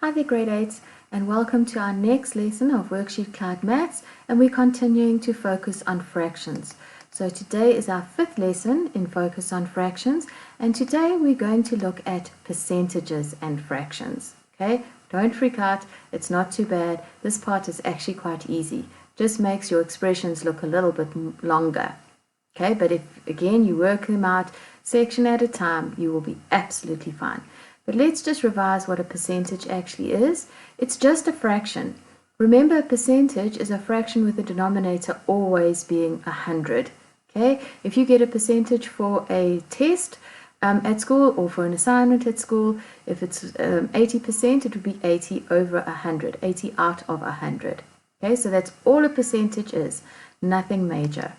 Hi there grade 8s and welcome to our next lesson of WorksheetCloud Maths, and we're continuing to focus on fractions. So today is our 5th lesson in Focus on Fractions, and today we're going to look at percentages and fractions. Okay, don't freak out, it's not too bad. This part is actually quite easy. Just makes your expressions look a little bit longer. Okay, but if again you work them out section at a time, you will be absolutely fine. But let's just revise what a percentage actually is. It's just a fraction. Remember, a percentage is a fraction with the denominator always being 100. Okay, if you get a percentage for a test at school or for an assignment at school, if it's 80%, it would be 80 over 100, 80 out of 100. Okay, so that's all a percentage is, nothing major.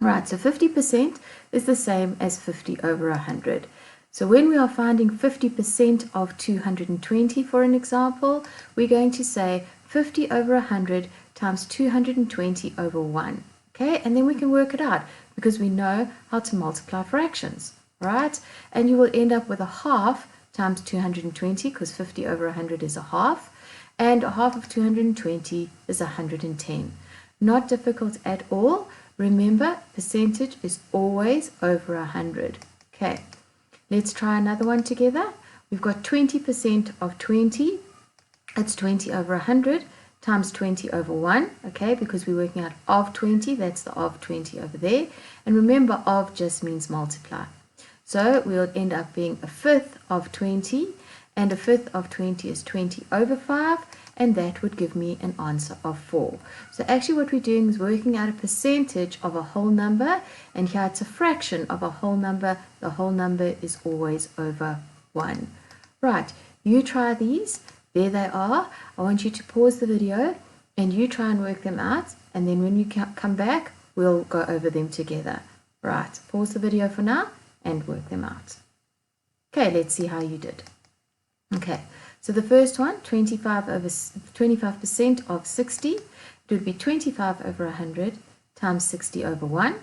Right, so 50% is the same as 50 over 100. So when we are finding 50% of 220, for an example, we're going to say 50 over 100 times 220 over 1. Okay, and then we can work it out because we know how to multiply fractions, right? And you will end up with a half times 220 because 50 over 100 is a half, and a half of 220 is 110. Not difficult at all. Remember, percentage is always over 100. Okay. Let's try another one together. We've got 20% of 20. It's 20 over 100 times 20 over 1. Okay, because we're working out of 20. That's the of 20 over there. And remember, of just means multiply. So we'll end up being a fifth of 20. And a fifth of 20 is 20 over 5. And that would give me an answer of 4. So actually what we're doing is working out a percentage of a whole number, and here it's a fraction of a whole number. The whole number is always over 1. Right, you try these. There they are. I want you to pause the video and you try and work them out, and then when you come back, we'll go over them together. Right, pause the video for now and work them out. Okay, let's see how you did. Okay. So the first one, 25% of 60, it would be 25 over 100 times 60 over 1.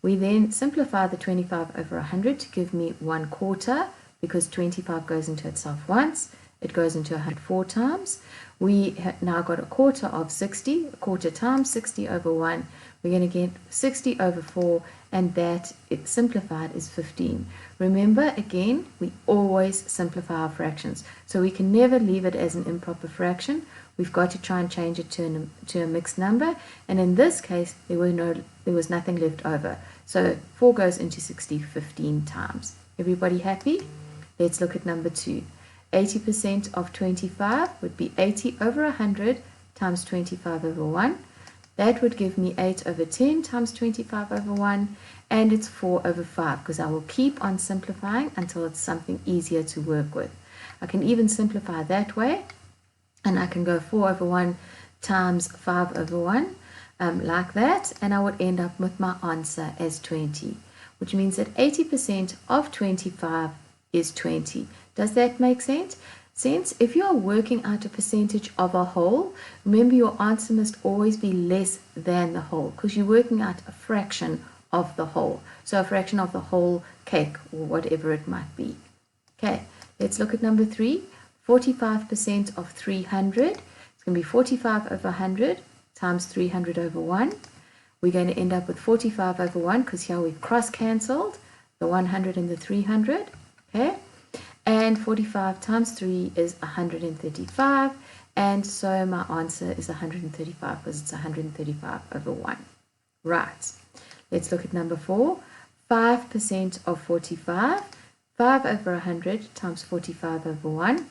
We then simplify the 25 over 100 to give me 1/4, because 25 goes into itself once. It goes into 100 4 times. We have now got a quarter of 60, a quarter times 60 over 1. We're going to get 60 over 4, and that simplified is 15. Remember, again, we always simplify our fractions. So we can never leave it as an improper fraction. We've got to try and change it to a mixed number. And in this case, there was nothing left over. So 4 goes into 60 15 times. Everybody happy? Let's look at number 2. 80% of 25 would be 80 over 100 times 25 over 1. That would give me 8 over 10 times 25 over 1, and it's 4 over 5, because I will keep on simplifying until it's something easier to work with. I can even simplify that way, and I can go 4 over 1 times 5 over 1, like that, and I would end up with my answer as 20, which means that 80% of 25 is 20. Does that make sense? If you are working out a percentage of a whole, remember your answer must always be less than the whole, because you're working out a fraction of the whole. So a fraction of the whole cake, or whatever it might be. Okay, let's look at number 3. 45% of 300. It's going to be 45 over 100 times 300 over 1. We're going to end up with 45 over 1, because here we've cross-cancelled the 100 and the 300. Okay. And 45 times 3 is 135, and so my answer is 135, because it's 135 over 1. Right, let's look at number 4. 5% of 45, 5 over 100 times 45 over 1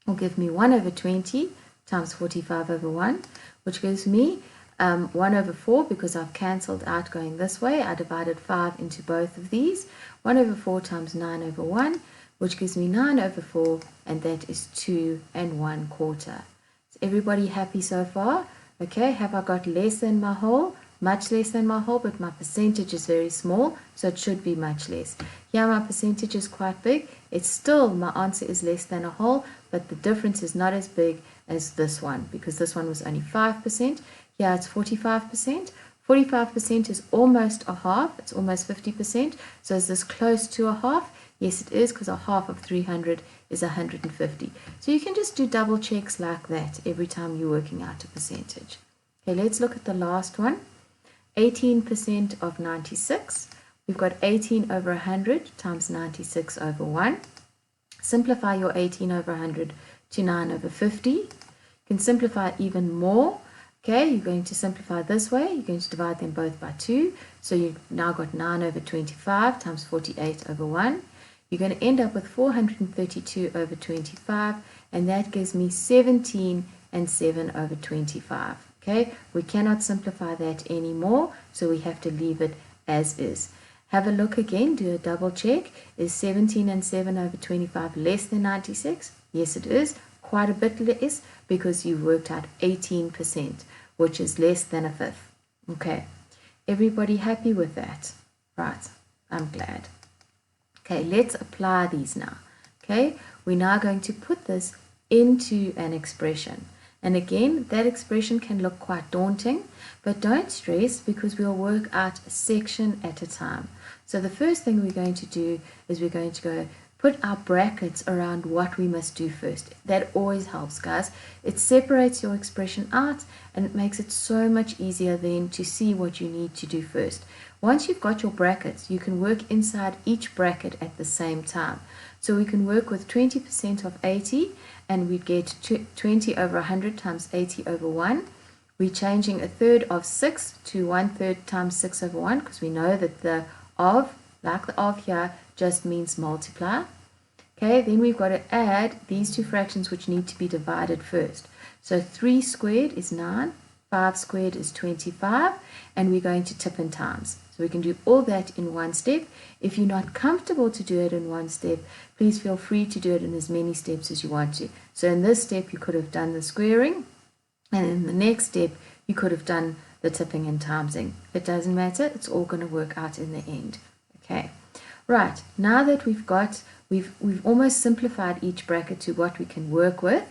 will give me 1 over 20 times 45 over 1, which gives me 1 over 4, because I've cancelled out going this way. I divided 5 into both of these. 1 over 4 times 9 over 1, which gives me 9 over 4, and that is 2 1/4. Is everybody happy so far? Okay, have I got less than my whole? Much less than my whole, but my percentage is very small, so it should be much less. Here my percentage is quite big. It's still, my answer is less than a whole, but the difference is not as big as this one, because this one was only 5%. Here it's 45%. 45% is almost a half. It's almost 50%. So is this close to a half? Yes, it is, because a half of 300 is 150. So you can just do double checks like that every time you're working out a percentage. Okay, let's look at the last one. 18% of 96. We've got 18 over 100 times 96 over 1. Simplify your 18 over 100 to 9 over 50. You can simplify it even more. Okay, you're going to simplify this way. You're going to divide them both by 2. So you've now got 9 over 25 times 48 over 1. You're going to end up with 432 over 25, and that gives me 17 and 7 over 25. Okay, we cannot simplify that anymore, so we have to leave it as is. Have a look again, do a double check. Is 17 and 7 over 25 less than 96? Yes, it is. Quite a bit less, because you worked out 18%, which is less than a fifth. Okay, everybody happy with that? Right, I'm glad. Okay, let's apply these now. Okay, we're now going to put this into an expression. And again, that expression can look quite daunting, but don't stress, because we'll work out a section at a time. So the first thing we're going to do is we're going to go put our brackets around what we must do first. That always helps, guys. It separates your expression out, and it makes it so much easier then to see what you need to do first. Once you've got your brackets, you can work inside each bracket at the same time. So we can work with 20% of 80, and we'd get 20 over 100 times 80 over 1. We're changing a third of 6 to 1/3 times 6 over 1, because we know that the of, like the of here, just means multiply. Okay, then we've got to add these two fractions which need to be divided first. So 3 squared is 9, 5 squared is 25, and we're going to tip in times. So we can do all that in one step. If you're not comfortable to do it in one step, please feel free to do it in as many steps as you want to. So in this step, you could have done the squaring, and in the next step, you could have done the tipping and timesing. It doesn't matter, it's all going to work out in the end. Okay, right, now that we've almost simplified each bracket to what we can work with,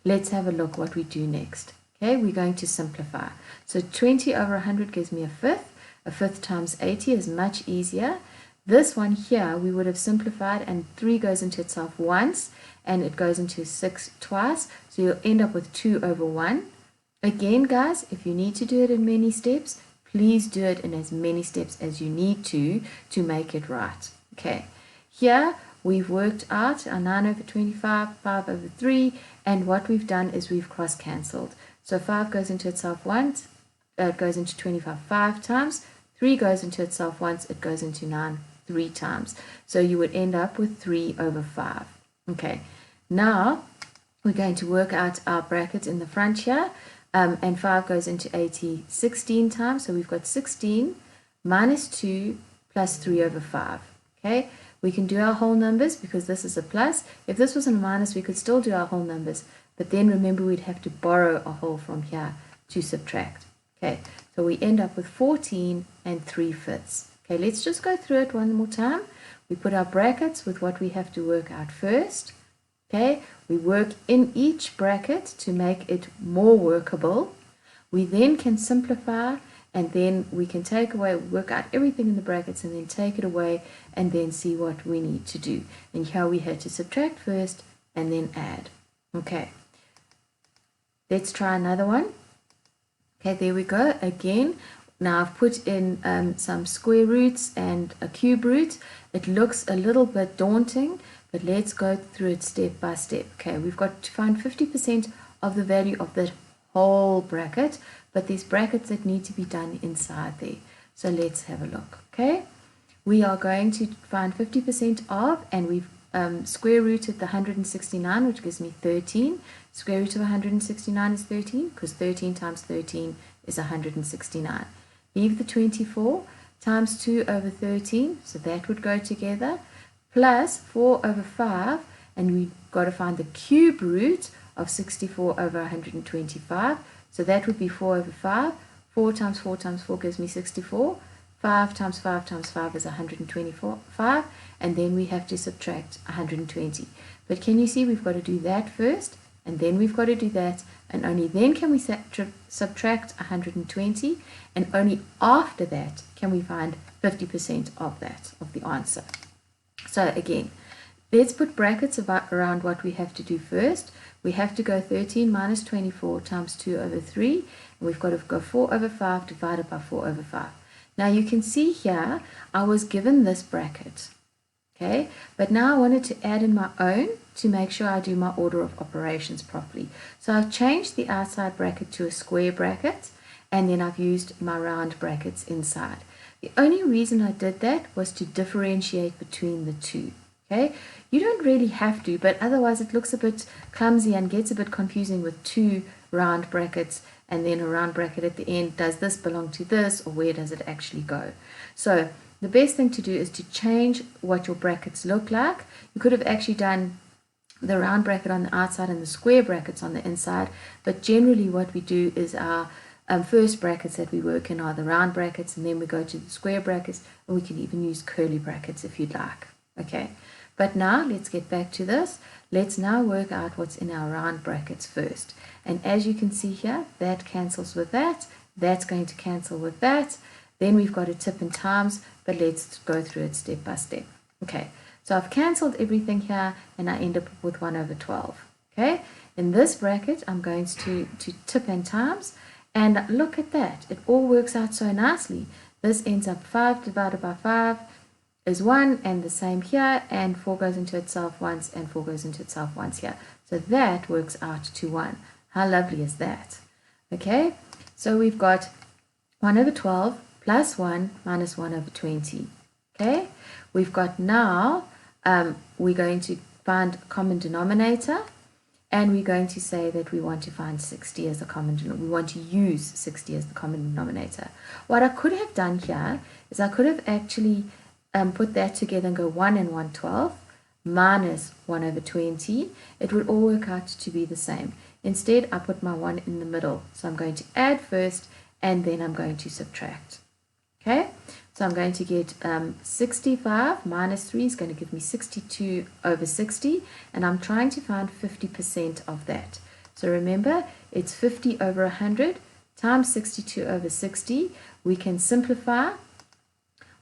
let's have a look what we do next. Okay, we're going to simplify. So 20 over 100 gives me a fifth. A fifth times 80 is much easier. This one here we would have simplified, and 3 goes into itself once, and it goes into 6 twice, so you'll end up with 2 over 1. Again, guys, if you need to do it in many steps, please do it in as many steps as you need to make it right. Okay, here we've worked out our 9 over 25, 5 over 3, and what we've done is we've cross-cancelled. So 5 goes into itself once, it goes into 25 5 times, 3 goes into itself once, it goes into 9 3 times. So you would end up with 3 over 5. Okay, now we're going to work out our brackets in the front here, and 5 goes into 80 16 times, so we've got 16 minus 2 plus 3 over 5. Okay, we can do our whole numbers because this is a plus. If this was a minus, we could still do our whole numbers, but then remember we'd have to borrow a whole from here to subtract. Okay, so we end up with 14 and 3/5. Okay, let's just go through it one more time. We put our brackets with what we have to work out first. Okay, we work in each bracket to make it more workable. We then can simplify, and then we can take away, work out everything in the brackets, and then take it away, and then see what we need to do. And here we had to subtract first and then add. Okay, let's try another one. Okay, there we go again. Now I've put in some square roots and a cube root. It looks a little bit daunting, but let's go through it step by step. Okay, we've got to find 50% of the value of the whole bracket, but there's brackets that need to be done inside there. So let's have a look. Okay, we are going to find 50% of, and we've square rooted the 169, which gives me 13. Square root of 169 is 13, because 13 times 13 is 169. Leave the 24 times 2 over 13, so that would go together, plus 4 over 5, and we've got to find the cube root of 64 over 125, so that would be 4 over 5. 4 times 4 times 4 gives me 64. 5 times 5 times 5 is 125, and then we have to subtract 120. But can you see we've got to do that first, and then we've got to do that, and only then can we subtract 120, and only after that can we find 50% of that, of the answer. So again, Let's put brackets around what we have to do first. We have to go 13 minus 24 times 2 over 3. And we've got to go 4 over 5 divided by 4 over 5. Now you can see here, I was given this bracket. Okay, but now I wanted to add in my own to make sure I do my order of operations properly. So I've changed the outside bracket to a square bracket, and then I've used my round brackets inside. The only reason I did that was to differentiate between the two. Okay, you don't really have to, but otherwise it looks a bit clumsy and gets a bit confusing with two round brackets and then a round bracket at the end. Does this belong to this, or where does it actually go? So the best thing to do is to change what your brackets look like. You could have actually done the round bracket on the outside and the square brackets on the inside, but generally what we do is our first brackets that we work in are the round brackets, and then we go to the square brackets, and we can even use curly brackets if you'd like. Okay, but now let's get back to this. Let's now work out what's in our round brackets first. And as you can see here, that cancels with that. That's going to cancel with that. Then we've got a tip and times, but let's go through it step by step. Okay, so I've cancelled everything here, and I end up with 1 over 12. Okay, in this bracket, I'm going to tip and times, and look at that. It all works out so nicely. This ends up 5 divided by 5 is 1, and the same here, and 4 goes into itself once, and 4 goes into itself once here. So that works out to 1. How lovely is that? Okay, so we've got 1 over 12 plus 1 minus 1 over 20. Okay, we've got now, we're going to find a common denominator, and we're going to say that we want to find 60 as the common denominator. We want to use 60 as the common denominator. What I could have done here is I could have actually put that together and go 1 and 1/12 minus 1 over 20. It would all work out to be the same. Instead, I put my 1 in the middle. So I'm going to add first, and then I'm going to subtract. Okay, so I'm going to get 65 minus 3 is going to give me 62 over 60, and I'm trying to find 50% of that. So remember, it's 50 over 100 times 62 over 60. We can simplify.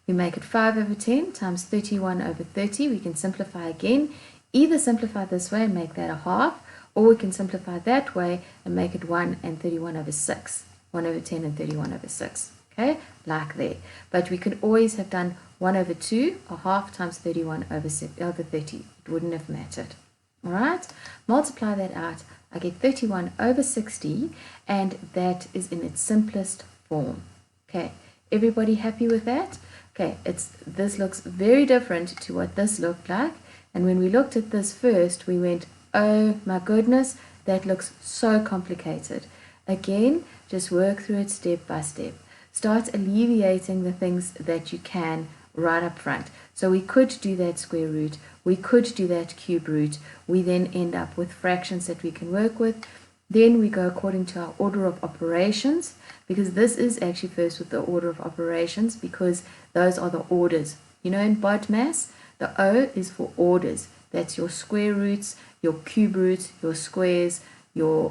We make it 5 over 10 times 31 over 30. We can simplify again. Either simplify this way and make that a half, or we can simplify that way and make it 1 and 31 over 6. 1 over 10 and 31 over 6. Okay, like there. But we could always have done 1 over 2, or half times 31 over 30. It wouldn't have mattered. All right, multiply that out. I get 31 over 60, and that is in its simplest form. Okay, everybody happy with that? Okay, this looks very different to what this looked like. And when we looked at this first, we went, oh my goodness, that looks so complicated. Again, just work through it step by step. Start alleviating the things that you can right up front. So we could do that square root, we could do that cube root, we then end up with fractions that we can work with. Then we go according to our order of operations, because this is actually first with the order of operations, because those are the orders. You know, in BODMAS, the O is for orders. That's your square roots, your cube roots, your squares, your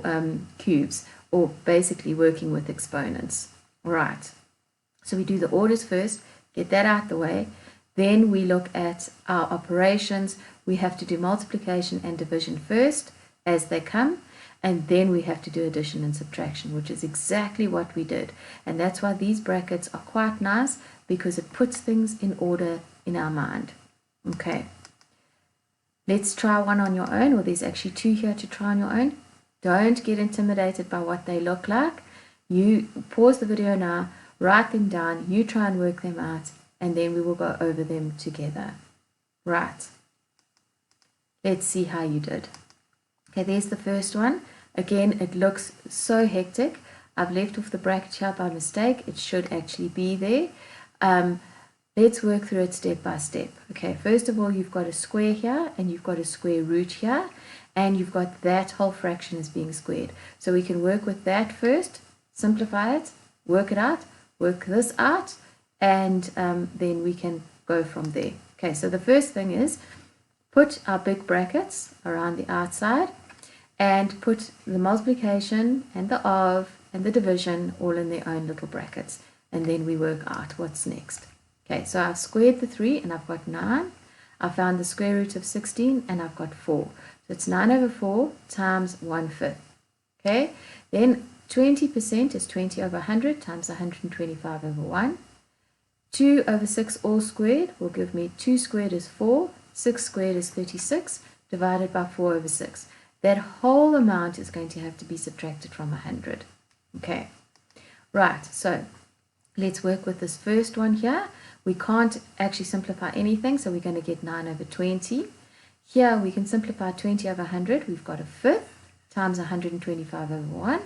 cubes, or basically working with exponents. Right, so we do the orders first, get that out the way, then we look at our operations. We have to do multiplication and division first as they come, and then we have to do addition and subtraction, which is exactly what we did. And that's why these brackets are quite nice, because it puts things in order in our mind. Okay, let's try one on your own, or there's actually 2 here to try on your own. Don't get intimidated by what they look like. You pause the video now, write them down, you try and work them out, and then we will go over them together. Right, let's see how you did. Okay, there's the first one. Again, it looks so hectic. I've left off the bracket here by mistake. It should actually be there. Let's work through it step by step. Okay, first of all, you've got a square here, and you've got a square root here, and you've got that whole fraction is being squared. So we can work with that first, simplify it, work it out, work this out, and then we can go from there. Okay, so the first thing is put our big brackets around the outside, and put the multiplication and the of and the division all in their own little brackets, and then we work out what's next. Okay, so I've squared the 3, and I've got 9. I found the square root of 16 and I've got 4. So it's 9 over 4 times 1/5. Okay, then 20% is 20 over 100 times 125 over 1. 2 over 6 all squared will give me 2 squared is 4, 6 squared is 36, divided by 4 over 6. That whole amount is going to have to be subtracted from 100. Okay, right, so let's work with this first one here. We can't actually simplify anything, so we're going to get 9 over 20. Here we can simplify 20 over 100. We've got a fifth times 125 over 1.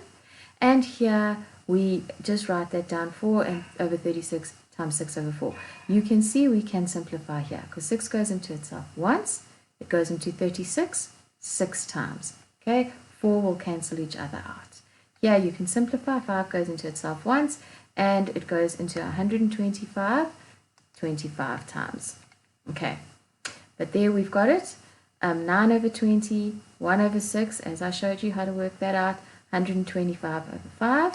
And here we just write that down, 4 over 36 times 6 over 4. You can see we can simplify here because 6 goes into itself once. It goes into 36 6 times. Okay, 4 will cancel each other out. Here you can simplify. 5 goes into itself once and it goes into 125 25 times. Okay, but there we've got it. 9 over 20, 1 over 6, as I showed you how to work that out, 125 over 5.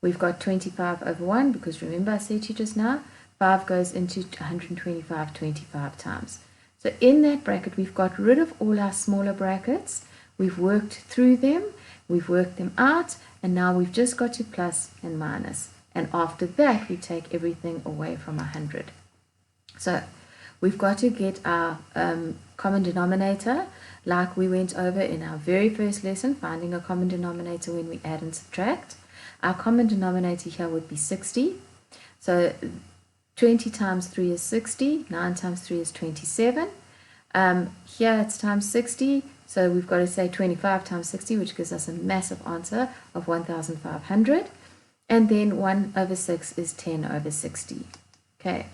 We've got 25 over 1 because remember I said to you just now, 5 goes into 125 25 times. So in that bracket we've got rid of all our smaller brackets, we've worked through them, we've worked them out, and now we've just got to plus and minus. And after that we take everything away from 100. So we've got to get our common denominator like we went over in our very first lesson, finding a common denominator when we add and subtract. Our common denominator here would be 60. So 20 times 3 is 60, 9 times 3 is 27. Here it's times 60, so we've got to say 25 times 60, which gives us a massive answer of 1,500. And then 1 over 6 is 10 over 60. Okay.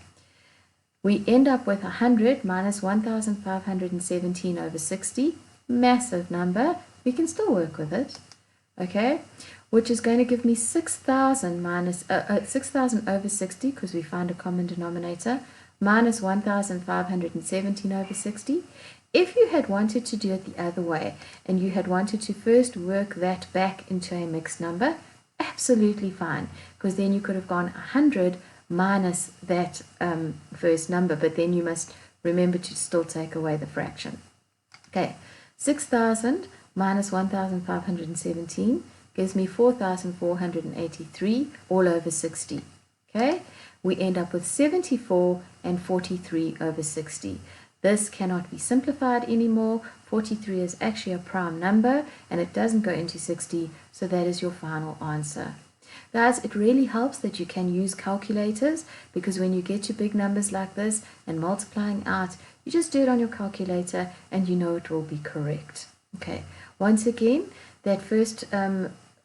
We end up with 100 minus 1,517 over 60. Massive number. We can still work with it. Okay. Which is going to give me 6,000 minus 6,000 over 60 because we found a common denominator minus 1,517 over 60. If you had wanted to do it the other way and you had wanted to first work that back into a mixed number, absolutely fine, because then you could have gone 100 minus that first number, but then you must remember to still take away the fraction. Okay, 6,000 minus 1,517 gives me 4,483 all over 60. Okay, we end up with 74 and 43 over 60. This cannot be simplified anymore. 43 is actually a prime number and it doesn't go into 60, so that is your final answer. Guys, it really helps that you can use calculators, because when you get to big numbers like this and multiplying out, you just do it on your calculator and you know it will be correct. Okay, once again, that first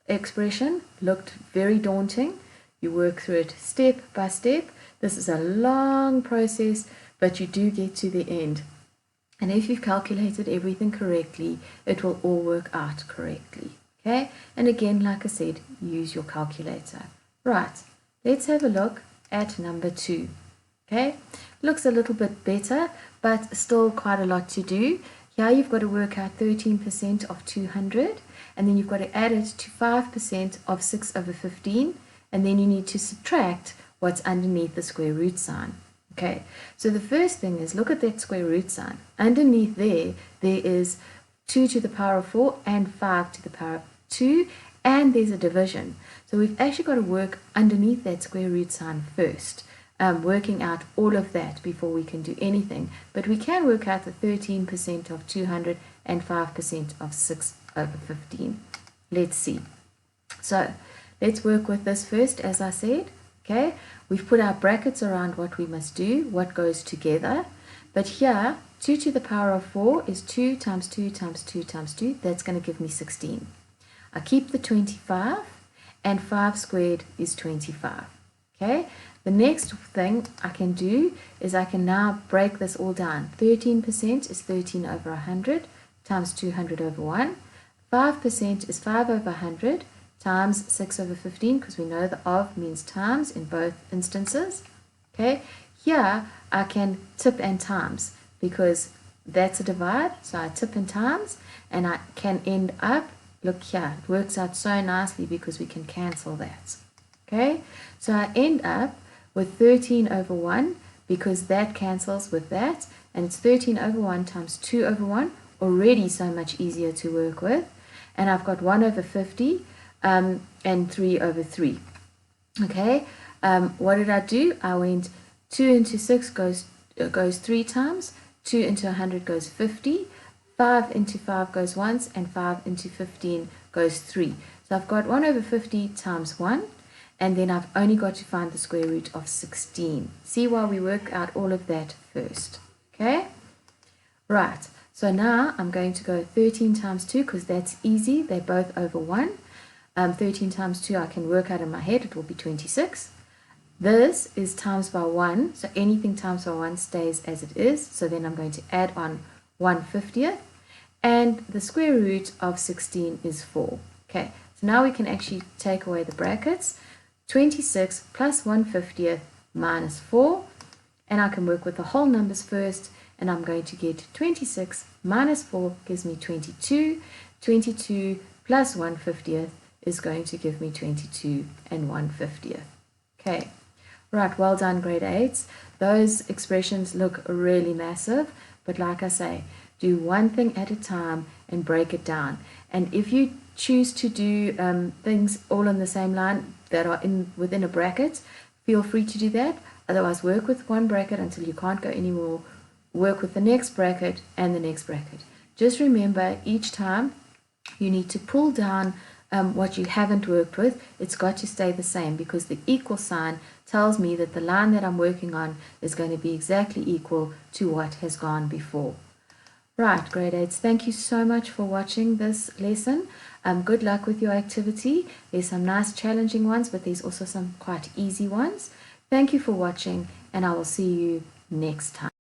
expression looked very daunting. You work through it step by step. This is a long process, but you do get to the end. And if you've calculated everything correctly, it will all work out correctly. Okay, and again, like I said, use your calculator. Right, let's have a look at number 2. Okay, looks a little bit better, but still quite a lot to do. Here you've got to work out 13% of 200, and then you've got to add it to 5% of 6 over 15, and then you need to subtract what's underneath the square root sign. Okay, so the first thing is look at that square root sign. Underneath there is 2 to the power of 4 and 5 to the power of 2, and there's a division. So we've actually got to work underneath that square root sign first, working out all of that before we can do anything. But we can work out the 13% of 200 and 5% of 6 over 15. Let's see. So let's work with this first, as I said. Okay, we've put our brackets around what we must do, what goes together. But here, 2 to the power of 4 is 2 times 2 times 2 times 2. That's going to give me 16. I keep the 25, and 5 squared is 25. Okay, the next thing I can do is I can now break this all down. 13% is 13 over 100 times 200 over 1. 5% is 5 over 100 times 6 over 15, because we know the of means times in both instances. Okay, here I can tip and times because that's a divide, so I tip and times, and I can end up, look here, it works out so nicely because we can cancel that. Okay, so I end up with 13 over 1 because that cancels with that, and it's 13 over 1 times 2 over 1, already so much easier to work with. And I've got 1 over 50 and 3 over 3. Okay, what did I do? I went 2 into 6 goes 3 times, 2 into 100 goes 50, 5 into 5 goes once, and 5 into 15 goes 3. So I've got 1 over 50 times 1, and then I've only got to find the square root of 16. See why we work out all of that first. Okay, right, so now I'm going to go 13 times 2 because that's easy, they're both over 1. 13 times 2 I can work out in my head, it will be 26. This is times by 1, so anything times by 1 stays as it is, so then I'm going to add on 1/50th, and the square root of 16 is 4. Okay, so now we can actually take away the brackets. 26 plus 1/50th minus 4, and I can work with the whole numbers first, and I'm going to get 26 minus 4 gives me 22. 22 plus 1/50th is going to give me 22 and 1/50th. Okay, right, well done grade 8s. Those expressions look really massive, but like I say, do one thing at a time and break it down. And if you choose to do things all in the same line that are within a bracket, feel free to do that. Otherwise, work with one bracket until you can't go anymore. Work with the next bracket and the next bracket. Just remember, each time you need to pull down what you haven't worked with. It's got to stay the same because the equal sign tells me that the line that I'm working on is going to be exactly equal to what has gone before. Right, grade 8s, thank you so much for watching this lesson. Good luck with your activity. There's some nice challenging ones, but there's also some quite easy ones. Thank you for watching, and I will see you next time.